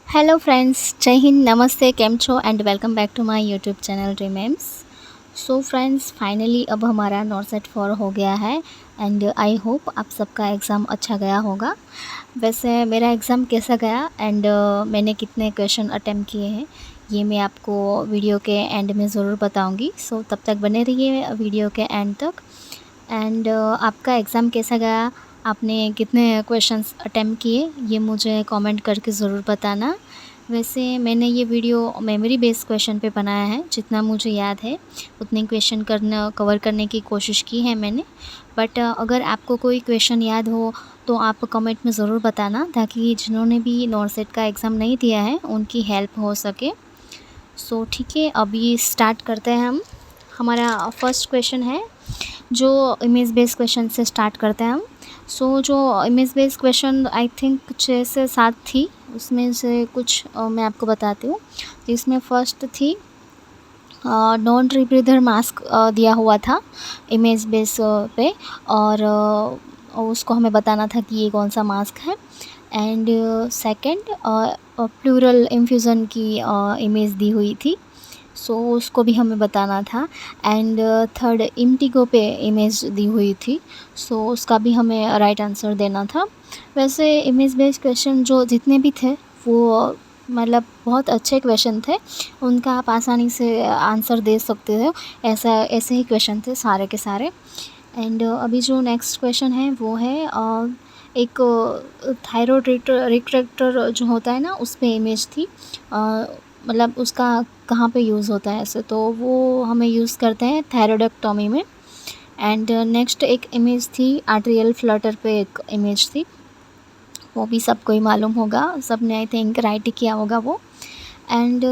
Hello friends, जय हिंद, नमस्ते, केम छो and welcome back to my YouTube channel ड्रीमेम्स। सो फ्रेंड्स, फाइनली अब हमारा नॉट सेट 4 हो गया है एंड आई होप आप सबका एग्ज़ाम अच्छा गया होगा। वैसे मेरा एग्ज़ाम कैसा गया एंड मैंने कितने क्वेश्चन अटेम्प्ट किए हैं ये मैं आपको वीडियो के एंड में ज़रूर बताऊंगी। सो तब तक बने रहिए वीडियो के एंड तक। एंड आपका एग्ज़ाम कैसा गया, आपने कितने क्वेश्चंस अटेम्प्ट किए, ये मुझे कमेंट करके ज़रूर बताना। वैसे मैंने ये वीडियो मेमोरी बेस्ड क्वेश्चन पे बनाया है, जितना मुझे याद है उतने क्वेश्चन कवर करने की कोशिश की है मैंने। बट अगर आपको कोई क्वेश्चन याद हो तो आप कमेंट में ज़रूर बताना, ताकि जिन्होंने भी नॉट सेट का एग्ज़ाम नहीं दिया है उनकी हेल्प हो सके। सो ठीक है, अभी स्टार्ट करते हैं हम। हमारा फर्स्ट क्वेश्चन है जो इमेज बेस्ड क्वेश्चन से स्टार्ट करते हैं हम। सो जो image based question I think 6 से 7 थी, उसमें से कुछ मैं आपको बताती हूँ। तो इसमें फर्स्ट थी नॉन रीब्रीदर मास्क दिया हुआ था इमेज बेस पे, और उसको हमें बताना था कि ये कौन सा मास्क है। एंड सेकंड प्लूरल इन्फ्यूज़न की इमेज दी हुई थी, सो उसको भी हमें बताना था। एंड थर्ड इंडिगो पे इमेज दी हुई थी, सो उसका भी हमें राइट आंसर देना था। वैसे इमेज बेस्ड क्वेश्चन जो जितने भी थे वो मतलब बहुत अच्छे क्वेश्चन थे, उनका आप आसानी से आंसर दे सकते हो। ऐसे ही क्वेश्चन थे सारे के सारे। एंड अभी जो नेक्स्ट क्वेश्चन है वो है एक थायरॉयड रिट्रैक्टर जो होता है ना, उस पे इमेज थी। मतलब उसका कहाँ पे यूज़ होता है ऐसे, तो वो हमें यूज़ करते हैं थायरॉयडेक्टोमी में। एंड नेक्स्ट एक इमेज थी आर्टेरियल फ्लटर पे, एक इमेज थी, वो भी सबको ही मालूम होगा, सबने आई थिंक राइट ही किया होगा वो। एंड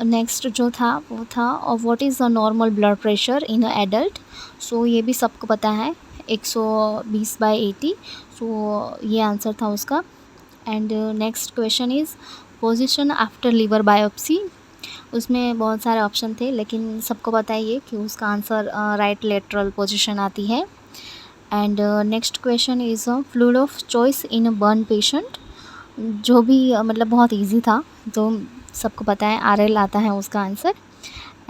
नेक्स्ट जो था वो था what is the normal blood pressure in a adult. So ये भी सबको पता है, 120/80। सो ये आंसर था उसका। And next question is position after liver biopsy. उसमें बहुत सारे ऑप्शन थे, लेकिन सबको पता है ये कि उसका आंसर राइट लेटरल पोजीशन आती है। And next question is fluid of choice in a burn patient, जो भी मतलब बहुत इजी था, तो सबको पता है RL आता है उसका आंसर।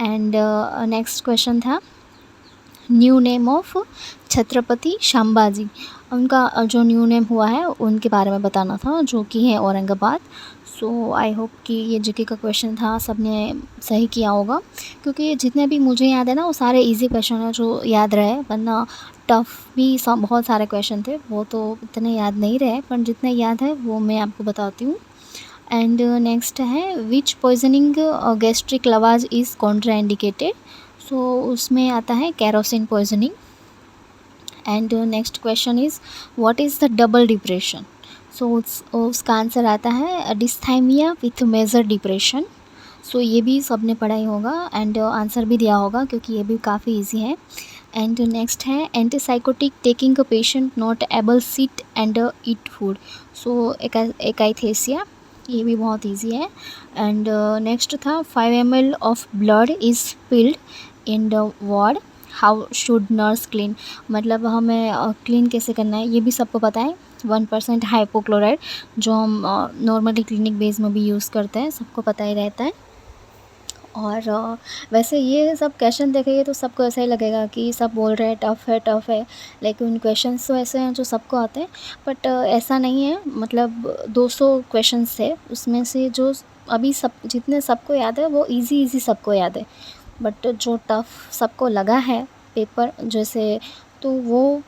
एंड नेक्स्ट क्वेश्चन था new name of Chhatrapati Sambhaji, उनका जो न्यू नेम हुआ है उनके बारे में बताना था, जो कि है औरंगाबाद। सो आई होप कि ये जीके का क्वेश्चन था, सबने सही किया होगा, क्योंकि जितने भी मुझे याद है ना वो सारे इजी क्वेश्चन हैं जो याद रहे, वरना टफ़ भी सब बहुत सारे क्वेश्चन थे, वो तो इतने याद नहीं रहे, पर जितने याद है वो मैं आपको बताती हूँ। एंड नेक्स्ट है which poisoning gastric lavage is contraindicated. So उसमें आता है kerosene poisoning. And next question is what is the double depression. So उसका आंसर आता है dysthymia with major depression. So ये भी सबने पढ़ा ही होगा एंड आंसर भी दिया होगा, क्योंकि ये भी काफ़ी इजी है। एंड नेक्स्ट है antipsychotic taking a patient not able sit and eat food. So akathisia, ये भी बहुत इजी है। एंड नेक्स्ट था 5 ml of blood is spilled in the ward, how should nurse clean. मतलब हमें क्लीन कैसे करना है ये भी सबको पता है। 1% हाइपोक्लोराइड, जो हम नॉर्मली क्लिनिक बेस में भी यूज़ करते हैं, सबको पता ही रहता है। और वैसे ये सब क्वेश्चन देखेंगे तो सबको ऐसा ही लगेगा कि सब बोल रहे हैं टफ़ है, लेकिन क्वेश्चंस तो ऐसे हैं जो सबको आते हैं। बट ऐसा नहीं है, मतलब 200 क्वेश्चंस थे, उसमें से जो अभी सब जितने सबको याद है वो इजी सबको याद है। बट जो टफ़ सबको लगा है पेपर जैसे, तो वो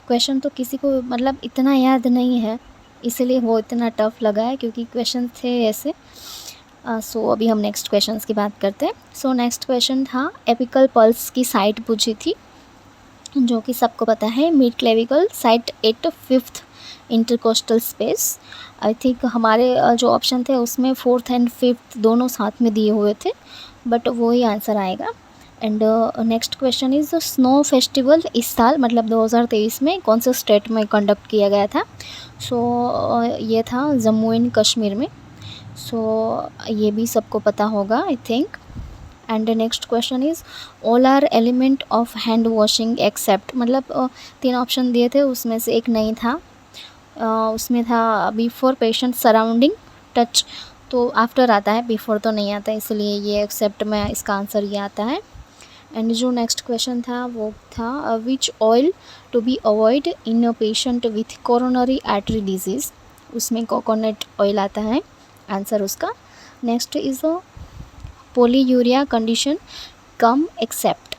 क्वेश्चन तो किसी को मतलब इतना याद नहीं है, इसलिए वो इतना टफ़ लगा है, क्योंकि क्वेश्चन थे ऐसे। सो अभी हम नेक्स्ट क्वेश्चंस की बात करते हैं। सो नेक्स्ट क्वेश्चन था एपिकल पल्स की साइट पूछी थी, जो कि सबको पता है mid clavicle site at fifth intercostal space. I think हमारे जो ऑप्शन थे उसमें फोर्थ एंड फिफ्थ दोनों साथ में दिए हुए थे, बट वो ही आंसर आएगा। And next question is snow festival इस साल मतलब 2023 में कौन से स्टेट में कंडक्ट किया गया था। सो ये था जम्मू एंड कश्मीर में। सो ये भी सबको पता होगा I think. And next question is all are element of hand washing except, मतलब 3 ऑप्शन दिए थे, उसमें से एक नहीं था। उसमें था बिफोर पेशेंट सराउंडिंग, टच तो आफ्टर आता है, बिफोर तो नहीं आता, इसलिए ये एक्सेप्ट में इसका आंसर ये आता है। एंड जो नेक्स्ट क्वेश्चन था वो था which oil to be avoid in a patient with coronary artery disease, उसमें कोकोनट ऑयल आता है आंसर उसका। Next is a polyuria condition come except,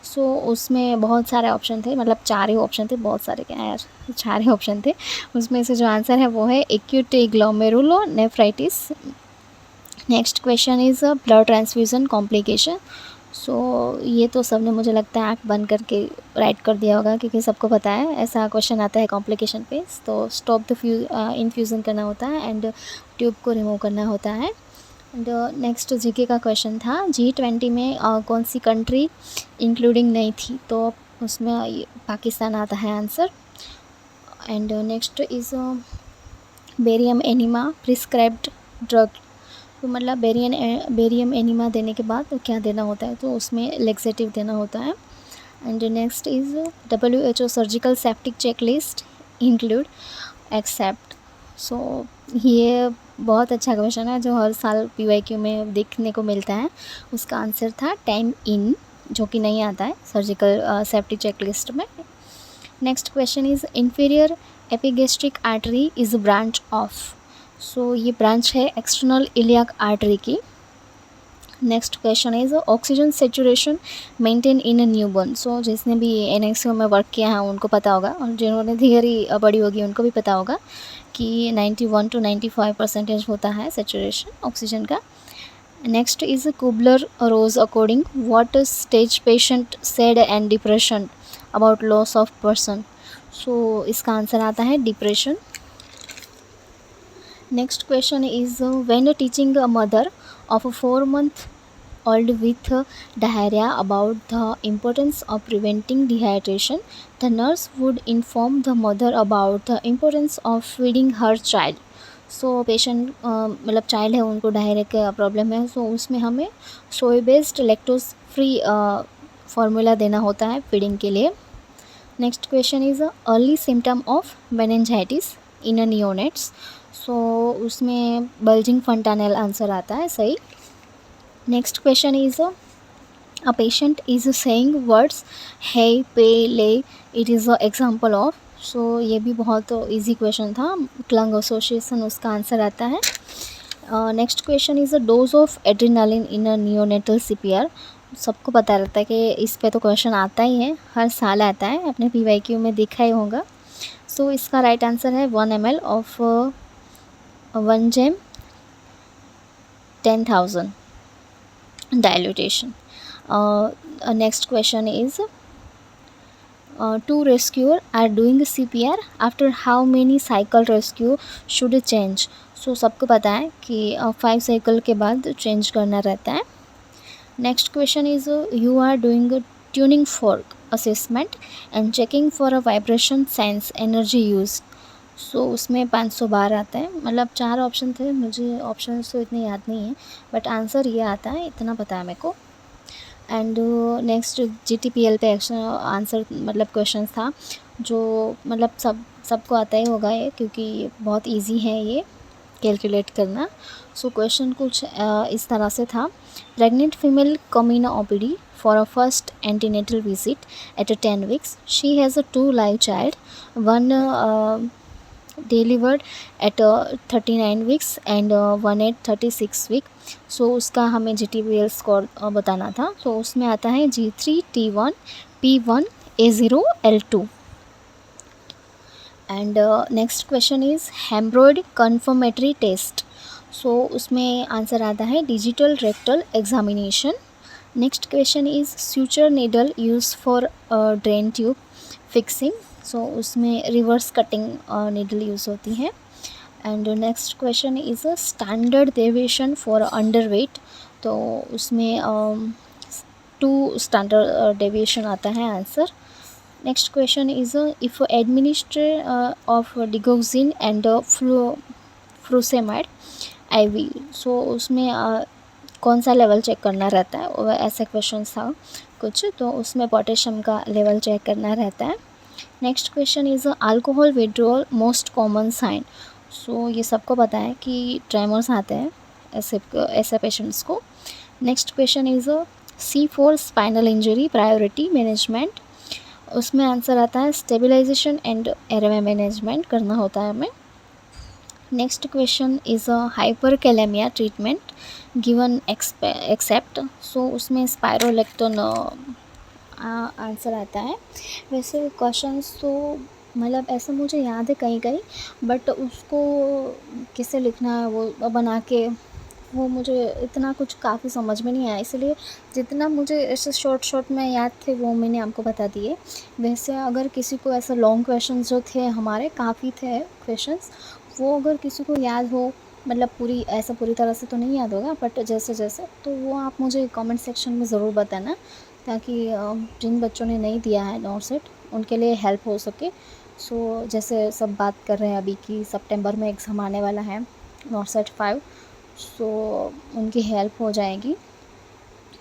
so उसमें बहुत सारे ऑप्शन थे, मतलब 4 ही ऑप्शन थे, बहुत सारे क्या यार, 4 ही ऑप्शन थे। उसमें से जो आंसर है वो है acute glomerulonephritis. Next question is blood transfusion complication, so ये तो सबने मुझे लगता है आँख बंद करके राइट कर दिया होगा, क्योंकि सबको पता है ऐसा क्वेश्चन आता है कॉम्प्लिकेशन पे। तो स्टॉप द इन्फ्यूज़न करना होता है एंड ट्यूब को रिमूव करना होता है। एंड नेक्स्ट जीके का क्वेश्चन था G20 में कौन सी कंट्री इंक्लूडिंग नहीं थी, तो उसमें पाकिस्तान आता है answer. And next is barium enema prescribed drug, तो मतलब बेरियम एनिमा देने के बाद तो क्या देना होता है, तो उसमें लेक्सेटिव देना होता है। And next is WHO surgical septic checklist include except, so ये बहुत अच्छा क्वेश्चन है जो हर साल PYQ में देखने को मिलता है। उसका आंसर था टाइम इन, जो कि नहीं आता है सर्जिकल सेप्टिक चेकलिस्ट में। Next question is inferior epigastric artery is branch of, so ये ब्रांच है एक्सटर्नल इलियाक आर्टरी की। Next question is oxygen saturation maintain in a newborn, so जिसने भी NICU में वर्क किया है उनको पता होगा, और जिन्होंने थियरी पढ़ी होगी उनको भी पता होगा कि 91 to 95% होता है सेचुरेशन ऑक्सीजन का। Next is Kubler Ross according what stage patient sad and depression about loss of person, so इसका आंसर आता है depression. Next question is when teaching a mother of a 4-month-old with diarrhea about the importance of preventing dehydration, the nurse would inform the mother about the importance of feeding her child. So patient मतलब child है, उनको diarrhoea का problem है, so उसमें हमें soya based lactose free formula देना होता है फीडिंग के लिए। Next question is early symptom of meningitis in a neonates, so उसमें बल्जिंग फंटानेल आंसर आता है सही। Next question is a patient is saying words hay pay lay, it is a example of, so ये भी बहुत easy question था, clang association उसका answer आता है। Next question is a dose of adrenaline in a neonatal CPR, सबको पता रहता है कि इस पे तो क्वेश्चन आता ही है, हर साल आता है, अपने PYQ में देखा ही होगा। सो इसका राइट आंसर है 1 ml of 1 gem 10,000 dilution. Next question is two rescuer are doing CPR after how many cycle rescue should change, so सबको पता है कि 5 cycle के बाद चेंज करना रहता है। Next question is you are doing tuning fork assessment and checking for a vibration sense energy use, so उसमें 500 बार आता है, मतलब 4 ऑप्शन थे, मुझे ऑप्शन तो इतने याद नहीं है, बट आंसर ये आता है, इतना पता है मेरे को। एंड नेक्स्ट GTPL पे आंसर मतलब क्वेश्चन था जो मतलब सबको आता ही होगा ये, क्योंकि बहुत इजी है ये कैलकुलेट करना। सो क्वेश्चन कुछ इस तरह से था, pregnant female come in OPD for a first antenatal visit at 10 weeks. She has a 2 live child, one delivered at 39 weeks and one at 36 week. सो उसका हमें GTPL स्कोर बताना था, तो उसमें आता है G3T1 P1 A0 L2। And next question is haemorrhoid confirmatory test, so उसमें answer आता है digital rectal examination. Next question is suture needle use for drain tube fixing, so उसमें रिवर्स कटिंग नीडल यूज़ होती है। And next question is a standard deviation for underweight, तो उसमें 2 standard deviation आता है answer. Next question is if administration of digoxin and frusemide IV, so उसमें कौन सा लेवल चेक करना रहता है, वो ऐसे क्वेश्चन था कुछ, तो उसमें पोटेशियम का लेवल चेक करना रहता है। Next question is alcohol withdrawal most common sign, so ये सबको पता है कि ट्रेमर्स आते हैं ऐसे ऐसे पेशेंट्स को। Next question is C for spinal injury priority management. उसमें आंसर आता है स्टेबलाइजेशन एंड एरवे मैनेजमेंट करना होता है हमें। Next question is hyperkalaemia treatment given except. So उसमें स्पायरोलेक्टोन आंसर आता है। वैसे क्वेश्चंस तो मतलब ऐसा मुझे याद है कहीं कहीं, बट उसको कैसे लिखना है वो बना के वो मुझे इतना कुछ काफ़ी समझ में नहीं आया, इसलिए जितना मुझे ऐसे शॉर्ट में याद थे वो मैंने आपको बता दिए। वैसे अगर किसी को ऐसा लॉन्ग क्वेश्चंस जो थे हमारे काफ़ी थे क्वेश्चंस, वो अगर किसी को याद हो, मतलब पूरी तरह से तो नहीं याद होगा, बट जैसे जैसे तो वो आप मुझे कमेंट सेक्शन में ज़रूर बताना, ताकि जिन बच्चों ने नहीं दिया है नोट सेट उनके लिए हेल्प हो सके। सो जैसे सब बात कर रहे हैं अभी कि सितंबर में एग्ज़ाम आने वाला है नोट सेट 5, सो उनकी हेल्प हो जाएगी।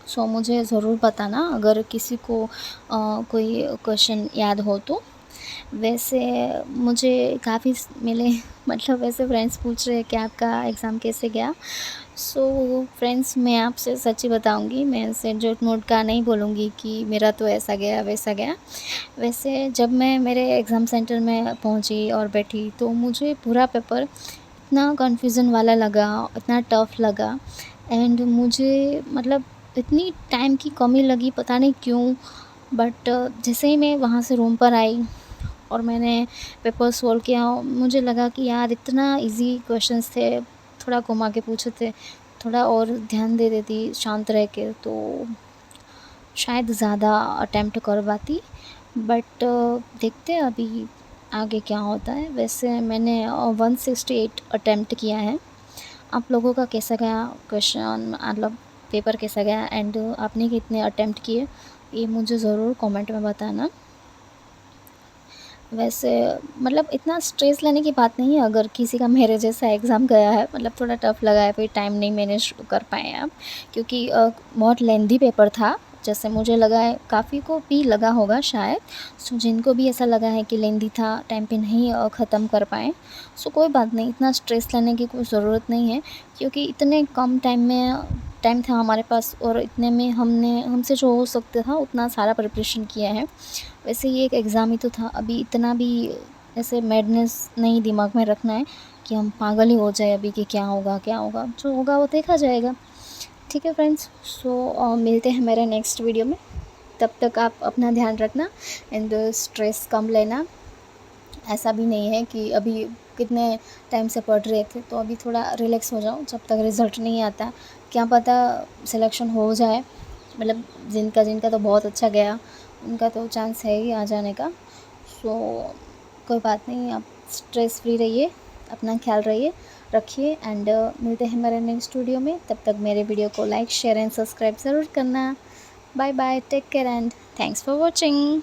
सो मुझे ज़रूर बताना अगर किसी को कोई क्वेश्चन याद हो तो। वैसे मुझे काफ़ी मिले मतलब वैसे फ्रेंड्स पूछ रहे हैं कि आपका एग्ज़ाम कैसे गया। सो फ्रेंड्स मैं आपसे सच्ची बताऊंगी, मैं ऐसे झूठ मूठ का नहीं बोलूँगी कि मेरा तो ऐसा गया वैसा गया। वैसे जब मैं मेरे एग्ज़ाम सेंटर में पहुंची और बैठी तो मुझे पूरा पेपर इतना कन्फ्यूज़न वाला लगा, इतना टफ़ लगा, एंड मुझे मतलब इतनी टाइम की कमी लगी पता नहीं क्यों। बट जैसे ही मैं वहाँ से रूम पर आई और मैंने पेपर सॉल्व किया, मुझे लगा कि यार इतना इजी क्वेश्चंस थे, थोड़ा घुमा के पूछे थे, थोड़ा और ध्यान दे देती शांत रह के तो शायद ज़्यादा अटेम्प्ट कर पाती। बट देखते हैं अभी आगे क्या होता है। वैसे मैंने 168 अटेम्प्ट किया है। आप लोगों का कैसा गया क्वेश्चन, मतलब पेपर कैसा गया, एंड आपने कितने अटेम्प्ट किए ये मुझे ज़रूर कमेंट में बताना। वैसे मतलब इतना स्ट्रेस लेने की बात नहीं है अगर किसी का मेरे जैसा एग्ज़ाम गया है, मतलब थोड़ा टफ़ लगा है, फिर टाइम नहीं मैनेज कर पाए आप, क्योंकि बहुत लेंदी पेपर था। जैसे मुझे लगा है काफ़ी को भी लगा होगा शायद। सो जिनको भी ऐसा लगा है कि लेंदी था, टाइम पे नहीं ख़त्म कर पाए, सो कोई बात नहीं, इतना स्ट्रेस लेने की कोई ज़रूरत नहीं है, क्योंकि इतने कम टाइम था हमारे पास और इतने में हमसे जो हो सकता था उतना सारा प्रिपरेशन किया है। वैसे ये एक एग्ज़ाम ही तो था, अभी इतना भी ऐसे मैडनेस नहीं दिमाग में रखना है कि हम पागल ही हो जाए अभी कि क्या होगा जो होगा वो देखा जाएगा। ठीक है फ्रेंड्स, सो मिलते हैं मेरे नेक्स्ट वीडियो में। तब तक आप अपना ध्यान रखना एंड स्ट्रेस कम लेना। ऐसा भी नहीं है कि अभी कितने टाइम से पढ़ रहे थे तो अभी थोड़ा रिलैक्स हो जाओ जब तक रिज़ल्ट नहीं आता, क्या पता सिलेक्शन हो जाए। मतलब जिनका तो बहुत अच्छा गया उनका तो चांस है ही आ जाने का। सो कोई बात नहीं, आप स्ट्रेस फ्री रहिए, अपना ख्याल रखिए, एंड मिलते हैं मेरे नेक्स्ट वीडियो में। तब तक मेरे वीडियो को लाइक शेयर एंड सब्सक्राइब ज़रूर करना। Bye bye, take care and thanks for watching.